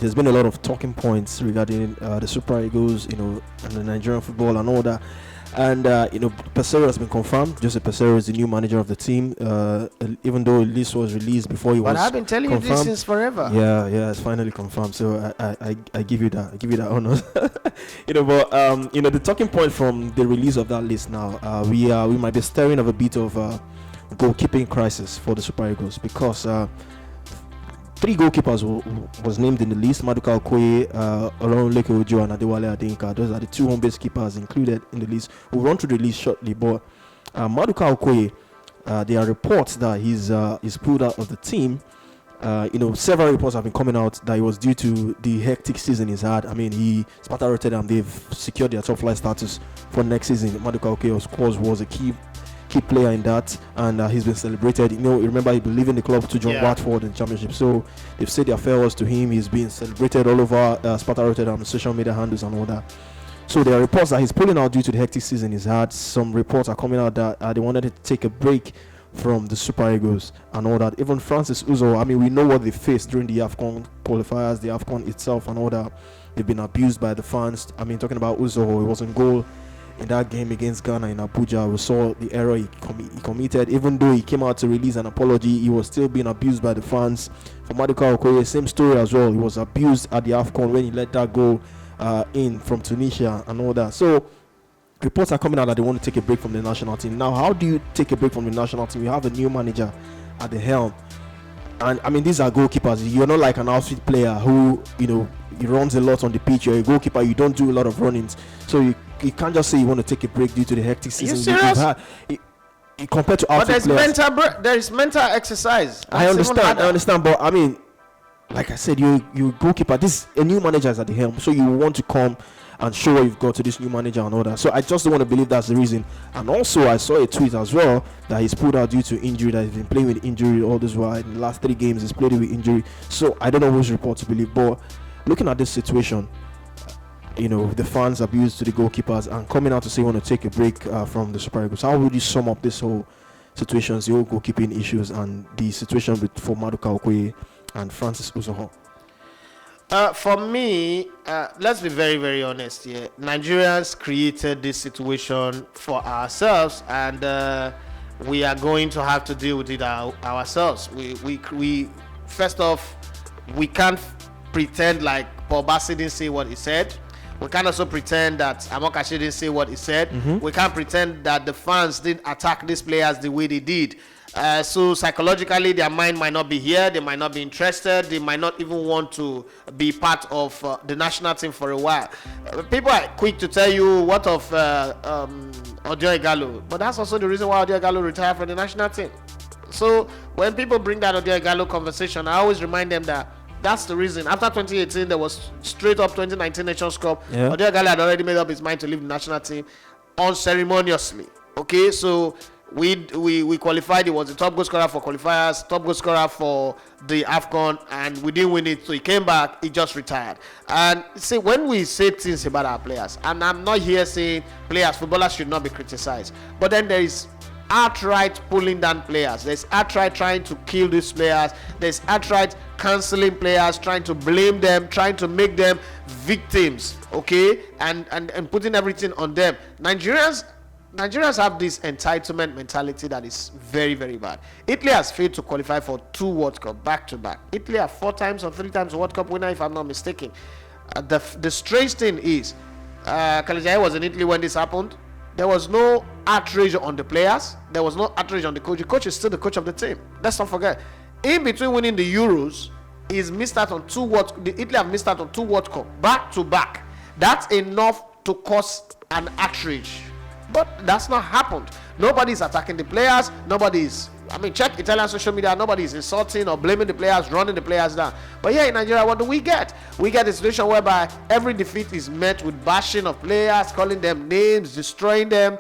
there's been a lot of talking points regarding the Super Eagles, and the Nigerian football and all that. And Pesero has been confirmed. Jose Pesero is the new manager of the team. Even though the list was released before he was. But I've been telling you this since forever. Yeah, it's finally confirmed. So I give you that. I give you that honor. But the talking point from the release of that list now, we might be staring of a bit of goalkeeping crisis for the Super Eagles, because 3 goalkeepers was named in the list: Maduka, Olorunleke Ojo, and Adewale Adeyinka. Those are the 2 home-based keepers included in the list. We'll run through the list shortly, but Maduka Okoye, there are reports that he's pulled out of the team. Several reports have been coming out that it was due to the hectic season he's had. I mean, Sparta Rotterdam, they've secured their top flight status for next season. Maduka Okoye, of course, was a key player in that, and he's been celebrated. Remember, he been leaving the club to join Watford in the Championship, so they've said their farewells to him. He's been celebrated all over Sparta Rotterdam, social media handles and all that. So there are reports that he's pulling out due to the hectic season he's had. Some reports are coming out that they wanted to take a break from the Super Eagles and all that. Even Francis Uzo, I mean, we know what they faced during the AFCON qualifiers, the AFCON itself and all that. They've been abused by the fans. I mean, talking about Uzo, he was in goal in that game against Ghana in Abuja. We saw the error he committed. Even though he came out to release an apology, he was still being abused by the fans. For Maduka Okoye, same story as well. He was abused at the AFCON when he let that go in from Tunisia and all that. So reports are coming out that they want to take a break from the national team. Now, how do you take a break from the national team? You have a new manager at the helm. And I mean, these are goalkeepers. You're not like an outfield player who, he runs a lot on the pitch. You're a goalkeeper. You don't do a lot of run-ins. So you can't just say you want to take a break due to the hectic season you've had. Compared to outfield players. But there is mental exercise. I understand. But I mean, like I said, you goalkeeper. This a new manager is at the helm, so you want to come and show what you've got to this new manager and all that. So I just don't want to believe that's the reason. And also, I saw a tweet as well that he's pulled out due to injury, that he's been playing with injury all this while. In the last 3 games, he's played with injury. So I don't know which report to believe. But looking at this situation, the fans abused to the goalkeepers and coming out to say you want to take a break from the Super Eagles. How would you sum up this whole situation, the whole goalkeeping issues and the situation for Maduka Okoye and Francis Uzoho? For me, let's be very, very honest here. Nigerians created this situation for ourselves, and we are going to have to deal with it ourselves. We first off, we can't pretend like Paul Bassi didn't say what he said. We can't also pretend that Amokachi didn't say what he said. Mm-hmm. We can't pretend that the fans didn't attack these players the way they did. So psychologically, their mind might not be here. They might not be interested. They might not even want to be part of the national team for a while. People are quick to tell you what of Odio Igalo, but that's also the reason why Odio Igalo retired from the national team. So when people bring that Odio Igalo conversation, I always remind them that that's the reason. After 2018, there was straight up 2019 Nations Cup. Yeah. Odio Igalo had already made up his mind to leave the national team unceremoniously. Okay, so we qualified. He was the top goal scorer for qualifiers, top goal scorer for the AFCON, and we didn't win it. So he came back. He just retired. And see, when we say things about our players, and I'm not here saying footballers should not be criticized, but then there is outright pulling down players. There's outright trying to kill these players. There's outright canceling players, trying to blame them, trying to make them victims, okay, and putting everything on them. Nigerians have this entitlement mentality that is very, very bad. Italy has failed to qualify for 2 World Cup back to back. Italy are 4 times or 3 times World Cup winner, if I'm not mistaken. The strange thing is, Kalijaye was in Italy when this happened. There was no outrage on the players. There was no outrage on the coach. The coach is still the coach of the team. Let's not forget. In between winning the Euros, he's missed out on 2 Italy have missed out on 2 World Cup back to back. That's enough to cause an outrage. But that's not happened. Nobody's attacking the players. Check Italian social media. Nobody's insulting or blaming the players, running the players down. But here in Nigeria, what do we get? We get a situation whereby every defeat is met with bashing of players, calling them names, destroying them,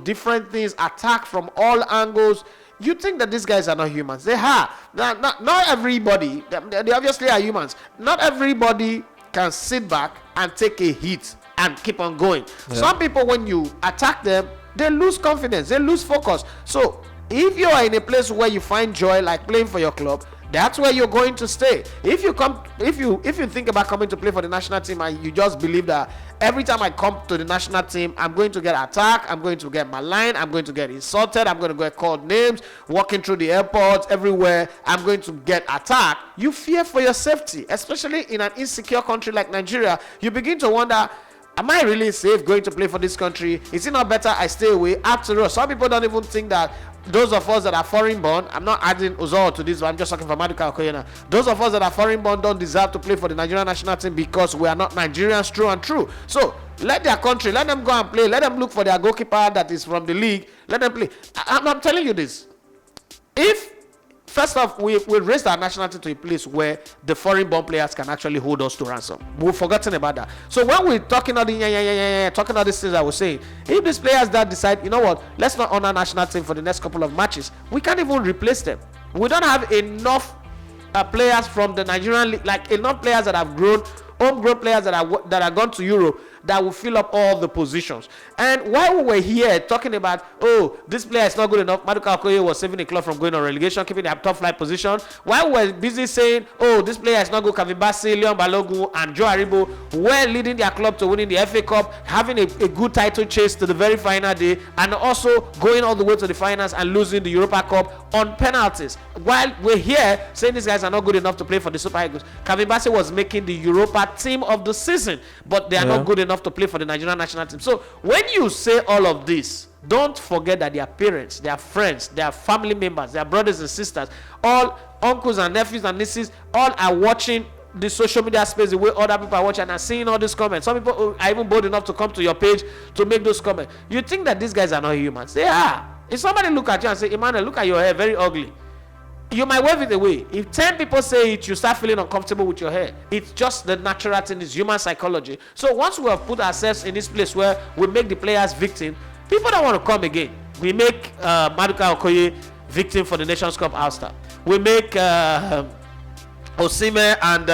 different things, attack from all angles. You think that these guys are not humans? They are. Not everybody. They obviously are humans. Not everybody can sit back and take a hit and keep on going. Yeah. Some people, when you attack them, they lose confidence, they lose focus. So if you are in a place where you find joy, like playing for your club, that's where you're going to stay. If you think about coming to play for the national team and you just believe that every time I come to the national team, I'm going to get attacked, I'm going to get maligned, I'm going to get insulted, I'm going to get called names, walking through the airport, everywhere, I'm going to get attacked, you fear for your safety, especially in an insecure country like Nigeria. You begin to wonder, am I really safe going to play for this country? Is it not better I stay away? After all, some people don't even think that those of us that are foreign born, I'm not adding Uzo to this, but I'm just talking for Maduka Okoye. Those of us that are foreign born don't deserve to play for the Nigerian national team because we are not Nigerians true and true. So let their country, let them go and play. Let them look for their goalkeeper that is from the league. Let them play. I'm telling you this. If first off, we raised our nationality to a place where the foreign-born players can actually hold us to ransom. We've forgotten about that. So when we're talking all talking all these things I was saying, if these players that decide, you know what, let's not honor national team for the next couple of matches, we can't even replace them. We don't have enough players from the Nigerian league, like enough players that have grown, homegrown players that are gone to Europe that will fill up all the positions. And while we were here talking about, oh, this player is not good enough, Maduka Okoye was saving the club from going on relegation, keeping their top flight position. While we were busy saying, oh, this player is not good, Kevin Bassey, Leon Balogun, and Joe Aribo were leading their club to winning the FA Cup, having a good title chase to the very final day, and also going all the way to the finals and losing the Europa Cup on penalties. While we're here saying these guys are not good enough to play for the Super Eagles, Kevin Bassey was making the Europa team of the season, but they are not good enough to play for the Nigerian national team. So when you say all of this, don't forget that their parents, their friends, their family members, their brothers and sisters, all uncles and nephews and nieces, all are watching the social media space the way other people are watching and are seeing all these comments. Some people are even bold enough to come to your page to make those comments. You think that these guys are not humans? They are. If somebody look at you and say, Emmanuel, look at your hair, very ugly, you might wave it away. If 10 people say it, you start feeling uncomfortable with your hair. It's just the natural thing, it's human psychology. So once we have put ourselves in this place where we make the players victim, people don't want to come again. We make Maduka Okoye victim for the Nations Cup All-Star. We make Osimhen and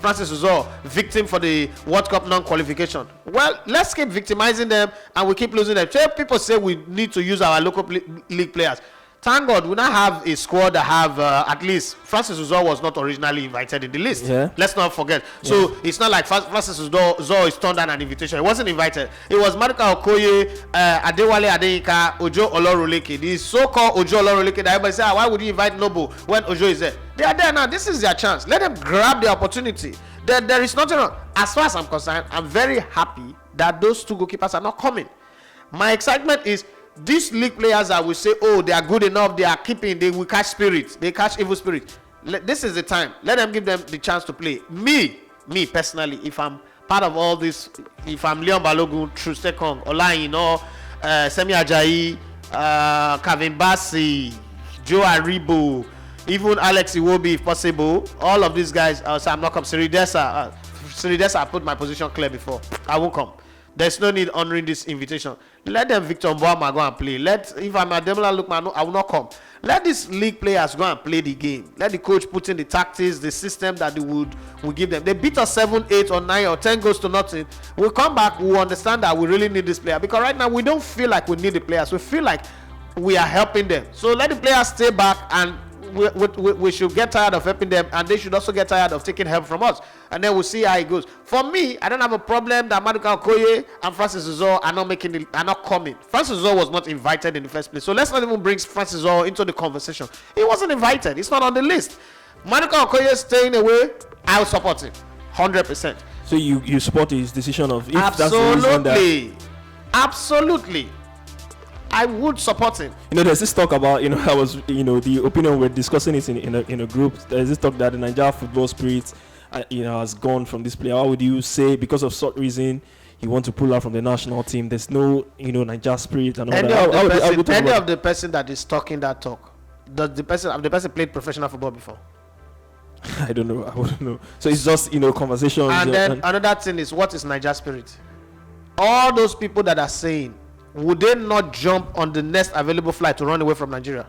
Francis Uzo victim for the World Cup non-qualification. Well, let's keep victimizing them and we keep losing them. So people say we need to use our local league players. Thank God we now have a squad that have at least Francis Uzo was not originally invited in the list. Yeah. Let's not forget. Yeah. So it's not like Francis Uzo is turned down an invitation. He wasn't invited. It was Maduka Okoye, Adewale Adeyinka, Ojo Olorunleke. The so-called Ojo Olorunleke that everybody say, why would you invite Noble when Ojo is there? They are there now. This is their chance. Let them grab the opportunity. There is nothing wrong. As far as I'm concerned, I'm very happy that those two goalkeepers are not coming. My excitement is these league players that will say, oh, they are good enough, they are keeping, they will catch spirits, they catch evil spirits. This is the time. Let them give them the chance to play. Me personally, if I'm part of all this, if I'm Leon Balogun, Trustekong, Olayin, Semi Ajayi, Kevin Bassey, Joe Aribo, even Alex Iwobi if possible, all of these guys, so I'm not come. Siridesa, I put my position clear before. I won't come. There's no need honoring this invitation. Let them Victor Mboma go and play. If I'm a Demola Lookman, I will not come. Let these league players go and play the game. Let the coach put in the tactics, the system that they will give them. They beat us 7, 8 or 9 or 10 goals to nothing. We'll come back, we'll understand that we really need this player. Because right now we don't feel like we need the players. We feel like we are helping them. So let the players stay back and we should get tired of helping them, and they should also get tired of taking help from us, and then we'll see how it goes. For me, I don't have a problem that Maduka Okoye and Francis Uzo are not coming. Francis Uzo was not invited in the first place, so let's not even bring Francis Uzo into the conversation. He wasn't invited. It's not on the list. Maduka Okoye staying away, I'll support him 100%. So you support his decision of if absolutely, absolutely. I would support him. There's this talk about, I was, the opinion we're discussing it in a group. There's this talk that the Nigeria football spirit, has gone from this player. How would you say, because of sort reason, you want to pull out from the national team? There's no, Nigeria spirit and all that. Any of the person that is talking that talk, does the person played professional football before? I don't know. I wouldn't know. So it's just, conversations. And then another thing is, what is Nigeria spirit? All those people that are saying, would they not jump on the next available flight to run away from Nigeria?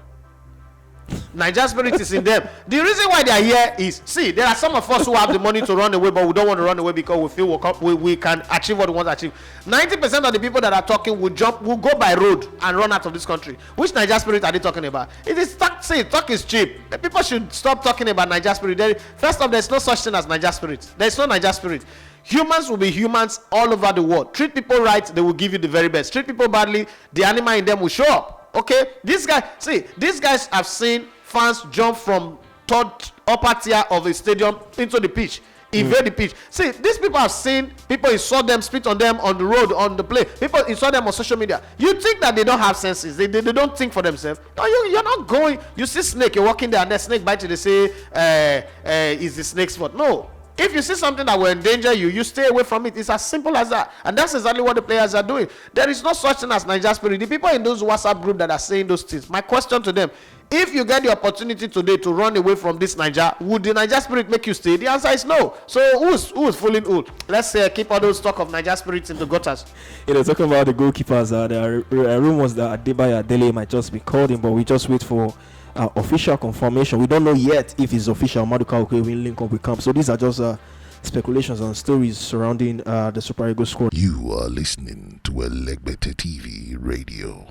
Niger spirit is in them. The reason why they are here is, see, there are some of us who have the money to run away, but we don't want to run away because we feel we can achieve what we want to achieve. 90% of the people that are talking will go by road and run out of this country. Which Niger spirit are they talking about? It is talk is cheap. The people should stop talking about Niger spirit. First off, there's no such thing as Niger spirit. There's no Niger spirit. Humans will be humans all over the world. Treat people right, they will give you the very best. Treat people badly, the animal in them will show up. Okay, these guys have seen fans jump from third upper tier of a stadium into the pitch, invade the pitch. See, these people have seen people insult them, spit on them on the road, on the play. People insult them on social media. You think that they don't have senses? They don't think for themselves. No, you're not going. You see snake, you're walking there, and the snake bites you. They say, "Is the snake's fault?" No. If you see something that will endanger you, you stay away from it. It's as simple as that. And that's exactly what the players are doing. There is no such thing as Niger spirit. The people in those WhatsApp group that are saying those things, my question to them, if you get the opportunity today to run away from this Niger, would the Niger spirit make you stay? The answer is no. So who's fooling who? Let's keep all those talk of Niger spirits in the gutters. Talking about the goalkeepers, there are rumors that Adebayo Adele might just be called in, but we just wait for official confirmation. We don't know yet if it's official. Maduka will link up with camp. So these are just speculations and stories surrounding the Super Eagles squad. You are listening to Elegbete TV Radio.